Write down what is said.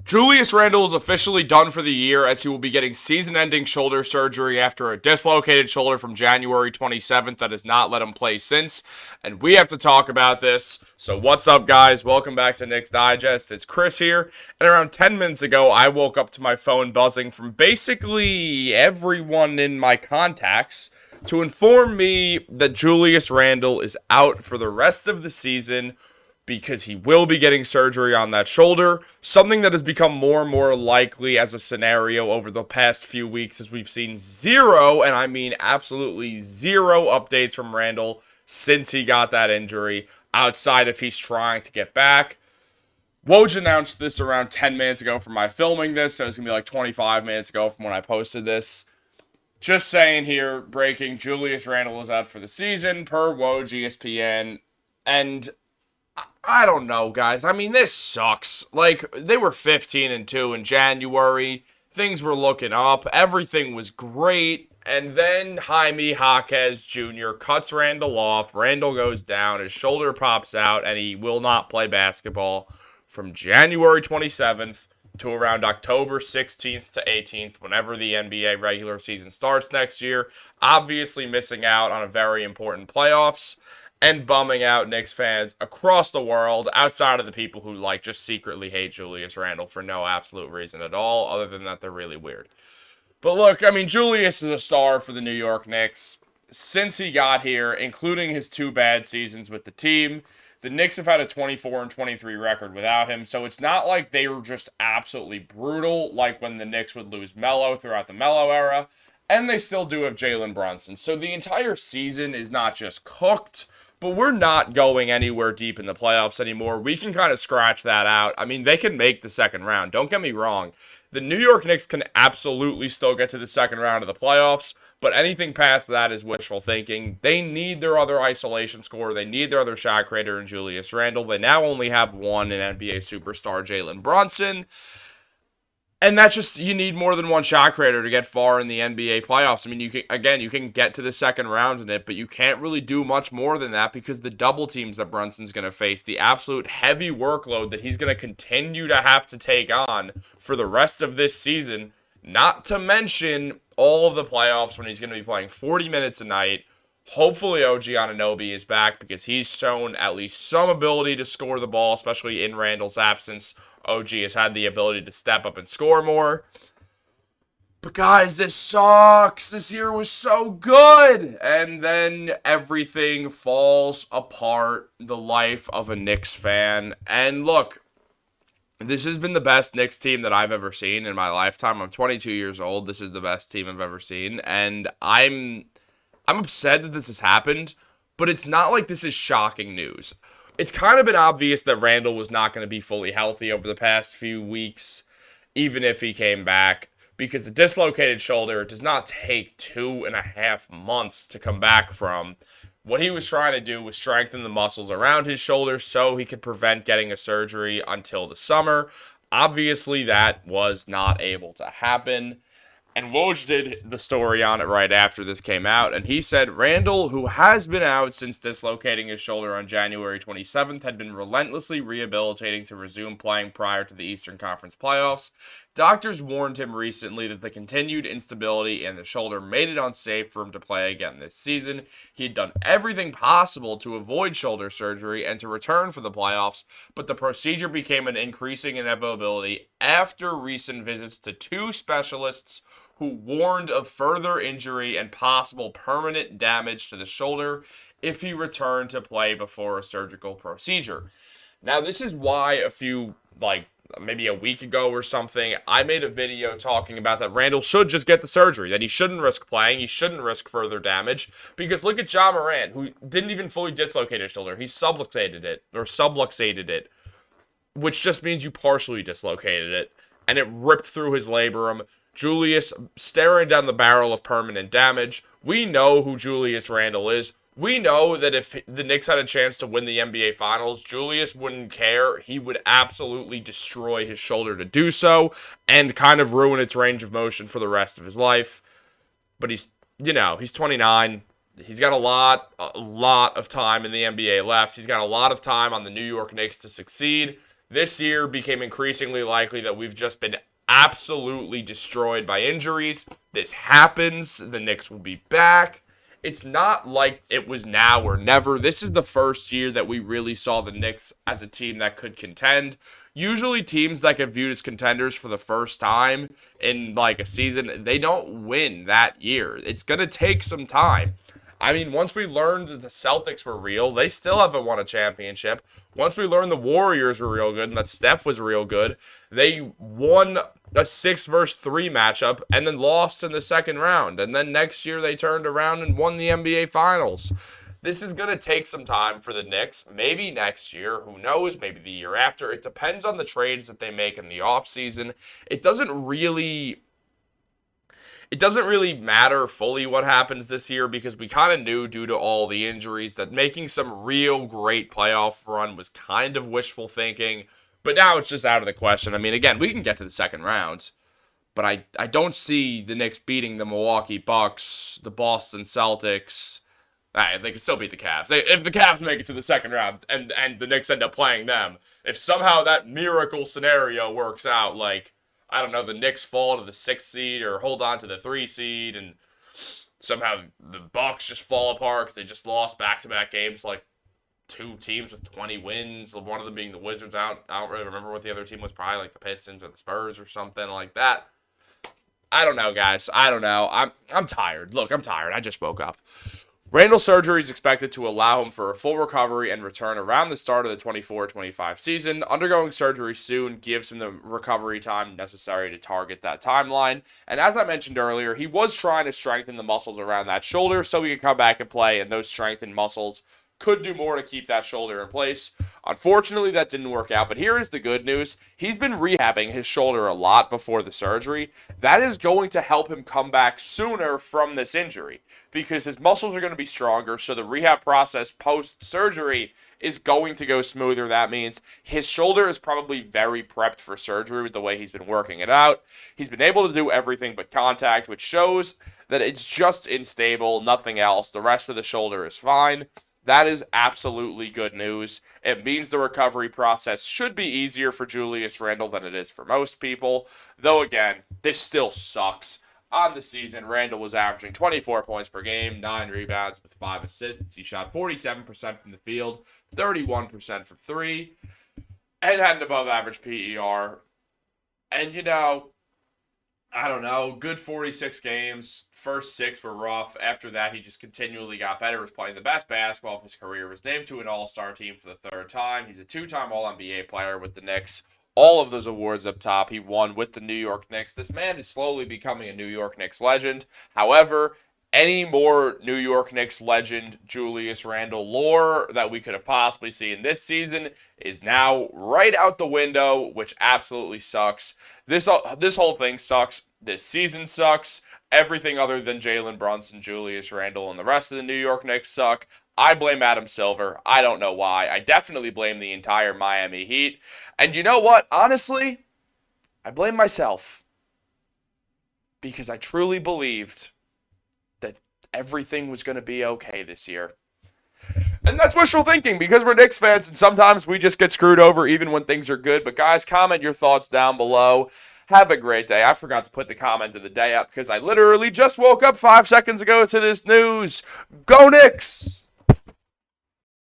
Julius Randle is officially done for the year as he will be getting season-ending shoulder surgery after a dislocated shoulder from January 27th that has not let him play since. And we have to talk about this. So what's up, guys? Welcome back to Knicks Digest. It's Chris here. And around 10 minutes ago, I woke up to my phone buzzing from basically everyone in my contacts to inform me that Julius Randle is out for the rest of the season because he will be getting surgery on that shoulder, something that has become more and more likely as a scenario over the past few weeks as we've seen zero, and I mean absolutely zero updates from Randle since he got that injury, outside if he's trying to get back. Woj announced this around 10 minutes ago from my filming this, so it's going to be like 25 minutes ago from when I posted this. Just saying here, breaking, Julius Randle is out for the season, per Woj ESPN, and I don't know, guys. I mean, this sucks. Like, they were 15-2 in January. Things were looking up. Everything was great. And then Jaime Jaquez Jr. cuts Randle off. Randle goes down. His shoulder pops out, and he will not play basketball from January 27th to around October 16th to 18th, whenever the NBA regular season starts next year. Obviously missing out on a very important playoffs. And bumming out Knicks fans across the world, outside of the people who just secretly hate Julius Randle for no absolute reason at all, other than that they're really weird. But look, I mean, Julius is a star for the New York Knicks. Since he got here, including his 2 bad seasons with the team, the Knicks have had a 24-23 record without him, so it's not like they were just absolutely brutal, like when the Knicks would lose Melo throughout the Melo era, and they still do have Jalen Brunson. So the entire season is not just cooked, but we're not going anywhere deep in the playoffs anymore. We can kind of scratch that out. I mean, they can make the second round. Don't get me wrong. The New York Knicks can absolutely still get to the second round of the playoffs, but anything past that is wishful thinking. They need their other isolation scorer. They need their other shot creator in Julius Randle. They now only have one in NBA superstar Jalen Brunson. And that's just, you need more than one shot creator to get far in the NBA playoffs. I mean, you can get to the second round in it, but you can't really do much more than that because the double teams that Brunson's going to face, the absolute heavy workload that he's going to continue to have to take on for the rest of this season, not to mention all of the playoffs when he's going to be playing 40 minutes a night. Hopefully OG Anunoby is back because he's shown at least some ability to score the ball, especially in Randle's absence. OG has had the ability to step up and score more. But guys, this sucks. This year was so good. And then everything falls apart. The life of a Knicks fan. And look, this has been the best Knicks team that I've ever seen in my lifetime. I'm 22 years old. This is the best team I've ever seen. And I'm upset that this has happened, but it's not like this is shocking news. It's kind of been obvious that Randle was not going to be fully healthy over the past few weeks, even if he came back, because a dislocated shoulder does not take 2.5 months to come back from. What he was trying to do was strengthen the muscles around his shoulder so he could prevent getting a surgery until the summer. Obviously, that was not able to happen. And Woj did the story on it right after this came out, and he said Randle, who has been out since dislocating his shoulder on January 27th, had been relentlessly rehabilitating to resume playing prior to the Eastern Conference playoffs. Doctors warned him recently that the continued instability in the shoulder made it unsafe for him to play again this season. He had done everything possible to avoid shoulder surgery and to return for the playoffs, but the procedure became an increasing inevitability after recent visits to 2 specialists who warned of further injury and possible permanent damage to the shoulder if he returned to play before a surgical procedure. Now, this is why maybe a week ago or something, I made a video talking about that Randle should just get the surgery, that he shouldn't risk playing, he shouldn't risk further damage, because look at Ja Morant, who didn't even fully dislocate his shoulder. He subluxated it, which just means you partially dislocated it, and it ripped through his labrum. Julius staring down the barrel of permanent damage. We know who Julius Randle is. We know that if the Knicks had a chance to win the NBA Finals, Julius wouldn't care. He would absolutely destroy his shoulder to do so and kind of ruin its range of motion for the rest of his life. But he's 29. He's got a lot of time in the NBA left. He's got a lot of time on the New York Knicks to succeed. This year became increasingly likely that we've just been absolutely destroyed by injuries. This happens. The Knicks will be back. It's not like it was now or never. This is the first year that we really saw the Knicks as a team that could contend. Usually teams that get viewed as contenders for the first time in like a season, they don't win that year. It's going to take some time. I mean, once we learned that the Celtics were real, they still haven't won a championship. Once we learned the Warriors were real good and that Steph was real good, they won a 6-3 matchup and then lost in the second round. And then next year they turned around and won the NBA Finals. This is going to take some time for the Knicks. Maybe next year. Who knows? Maybe the year after. It depends on the trades that they make in the offseason. It doesn't really matter fully what happens this year because we kind of knew due to all the injuries that making some real great playoff run was kind of wishful thinking. But now it's just out of the question. I mean, again, we can get to the second round. But I don't see the Knicks beating the Milwaukee Bucks, the Boston Celtics. They can still beat the Cavs. If the Cavs make it to the second round and the Knicks end up playing them, if somehow that miracle scenario works out, like, I don't know, the Knicks fall to the 6th seed or hold on to the 3 seed and somehow the Bucks just fall apart because they just lost back-to-back games like 2 teams with 20 wins, one of them being the Wizards. I don't really remember what the other team was, probably like the Pistons or the Spurs or something like that. I don't know, guys. I don't know. I'm tired. Look, I'm tired. I just woke up. Randle's surgery is expected to allow him for a full recovery and return around the start of the 24-25 season. Undergoing surgery soon gives him the recovery time necessary to target that timeline. And as I mentioned earlier, he was trying to strengthen the muscles around that shoulder so he could come back and play, and those strengthened muscles could do more to keep that shoulder in place. Unfortunately, that didn't work out, but here is the good news. He's been rehabbing his shoulder a lot before the surgery. That is going to help him come back sooner from this injury because his muscles are going to be stronger, so the rehab process post-surgery is going to go smoother. That means his shoulder is probably very prepped for surgery with the way he's been working it out. He's been able to do everything but contact, which shows that it's just unstable, nothing else. The rest of the shoulder is fine. That is absolutely good news. It means the recovery process should be easier for Julius Randle than it is for most people. Though, again, this still sucks. On the season, Randle was averaging 24 points per game, 9 rebounds with 5 assists. He shot 47% from the field, 31% from 3, and had an above-average PER. And, you know, I don't know, good 46 games. First 6 were rough. After that, he just continually got better. Was playing the best basketball of his career. Was named to an all-star team for the 3rd time. He's a 2-time All-NBA player with the Knicks. All of those awards up top he won with the New York Knicks. This man is slowly becoming a New York Knicks legend. However, any more New York Knicks legend Julius Randle lore that we could have possibly seen this season is now right out the window, which absolutely sucks. This whole thing sucks. This season sucks. Everything other than Jalen Brunson, Julius Randle, and the rest of the New York Knicks suck. I blame Adam Silver. I don't know why. I definitely blame the entire Miami Heat. And you know what? Honestly, I blame myself. Because I truly believed that everything was going to be okay this year. And that's wishful thinking because we're Knicks fans and sometimes we just get screwed over even when things are good. But guys, comment your thoughts down below. Have a great day. I forgot to put the comment of the day up because I literally just woke up 5 seconds ago to this news. Go Knicks!